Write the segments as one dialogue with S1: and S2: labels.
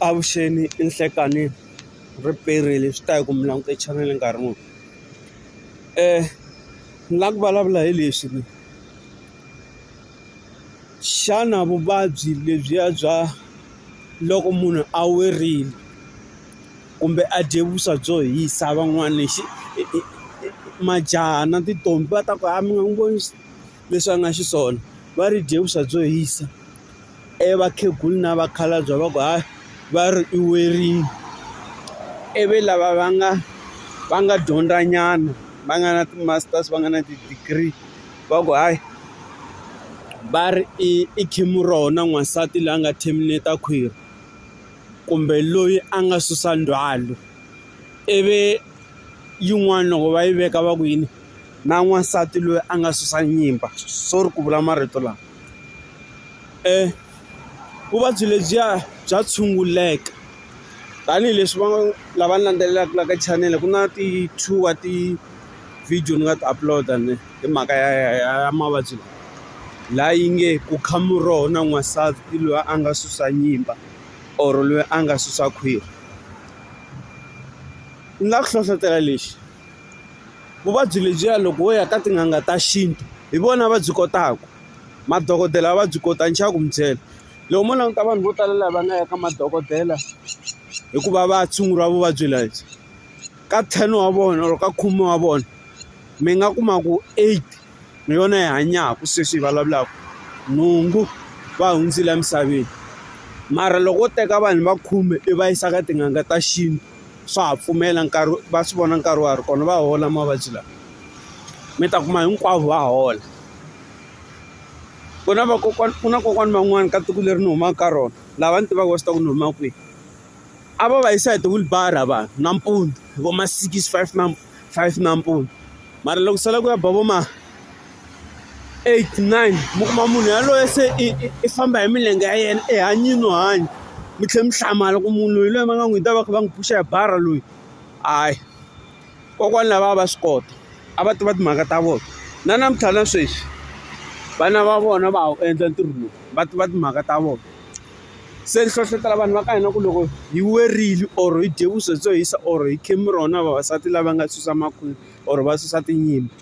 S1: Avuxeni inhlekani ri perile swi ta hi ku mi languta chanele nkarhi muni ni lava ku vulavula hi leswi xana vuvabyi lebyiya bya loko munhu a werile kumbe a dye vuswa byo hisa van'wani majaha na tintombi va ta ku mi nga n'wi voni leswi a nga xiswona va ri dye vuswa byo hisa vakhegula na vakhalabya va ku hayi va ri i werile ivi lava va nga dyondzanyana va nga na ti-masters va nga na ti-degree va ku hayi va ri i khimuroho na n'wansati loyi a nga terminate khwiri kumbe loyi a nga susa ndzhwalo ivi yin'wana loko va yi veka va ku yini na n'wansati loyi a nga susa nyimba sorry ku vula marito lawa vuvabyi lebyiya bya tshunguleka tanihileswi lava landzelelaka la ka channel ku na ti-2 wa ti-video ni nga ti upload-a hi mhaka ya mavabyi lawa laha yi nge ku kha muroho na n'wansati loyi a nga susa nyimba or loyi a nga susa khwiri ni la ku hlohlotela lexi vuvabyi lebyiya loko wo ya ka tin'anga ta xintu hi vona va byi kotaka madokodela va byi kota nchaku ku mi byela loko mo languta vanhu vo tala lava nga ya ka madokodela hikuva va tshunguriwa vuvabyi lebyi ka 10 wa vona or ka 10 wa vona mi nga kuma ku 8 hi yona yi hanyaka sweswi hi vulavulaka nhungu va hundzile emisaveni mara loko wo teka vanhu va 10 i va yisa ka tin'anga ta xintu swa ha pfumela nkarhi va swi vona nkarhi wa ha ri kona va hola mavabyi lawa mi ta kuma hinkwavo va hola ku na kokwani van'wani ka tiko leri ni humaka ka rona lava ni tivaka va swi ta ku ni huma kwihi a va va yisa hi ti-wheelbarrow vanhu nampundzu vo ma 5 nampundzu mara loko sala ku ya ba vo ma 8 9 mi kuma munhu yaloye se i famba hi milenge ya yena ehanyini no hanya mi tlhela mi hlamala ku munhu loyi loyi va nga n'wi ta va kha va n'wi pfuxa hi barra loyi hayi kokwani lava va swi kota a va tiva timhaka ta vona na namuntlha na sweswi vana va vona va wu endla ntirho lowu va tiva timhaka ta vona se ni hlohlotela vanhu va ka hina ku loko hi werile or hi dye vuswa byo hisa or hi khe miroho na vavasati lava nga susa makhwiri or va susa tinyimba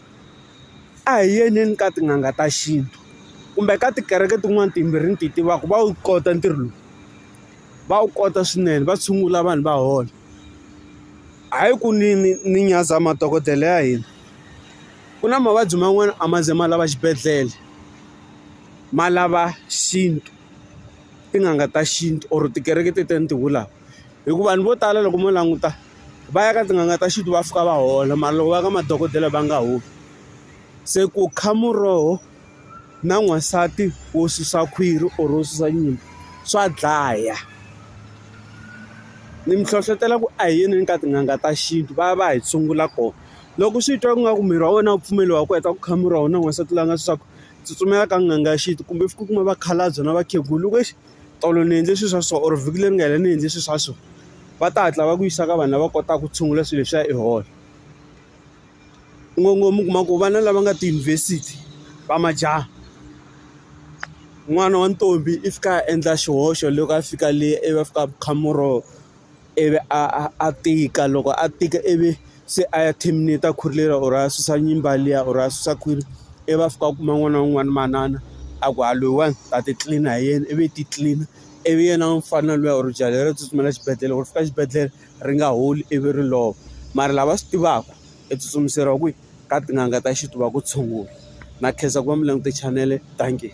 S1: a hi yeneni ka tin'anga ta xintu kumbe ka tikereke tin'wani timbirhi ni ti tivaka va wu kota ntirho lowu va wu kota swinene va tshungula vanhu va hola hayi ku ni nyaza madokodela ya hina ku na mavabyi man'wani a ma ze ma lava xibedhlele ma lava xintu tin'anga ta xintu or tikereke tete ni ti vulaka hikuva vanhu vo tala loko mo languta va ya ka tin'anga ta xintu va fika va hola mara loko va ka madokodela va nga holi se ku kha muroho na n'wansati wo susa khwiri or wo susa nyimba swa dlaya ni mi hlohlotela ku a hi yeneni ka tin'anga ta xintu va hi tshungula kona loko swi twa ku nga ku miri wa wena wu pfumeliwa ku heta ku kha muroho na n'wansati la nga susaka tsutsumela ka n'anga ya xintu kumbe fika kuma vakhalabya na vakhegulu ku tolo ni endle swilo swa so or vhiki leri nga hela ni endle swilo swa so va ta hatla va ku yisa ka vanhu lava kotaka ku tshungula swilo leswiya i hola ngopfungopfu kuma ku vana lava nga tiyunivhesiti va majaha n'wana wa ntombi i fika a endla xihoxo loko a fika le ivi a fika kha muroho ivi a tika loko a tika ivi se a ya terminate khwiri leriya or a susa nyimba liya or a susa khwiri ivi a fika a kuma n'wana wun'wana manana a ku loyiwani ta ti tlilina hi yena ivi ti tlilina ivi yena mfana luya or jaha leri tsutsumela xibedhlele or fika xibedhlele ri nga holi ivi ri lova mara lava swi tivaka i tsutsumiseriwa kwihi ka tin'anga ta xintu va ku tshungula na khensa ku va mi langute chanele tanki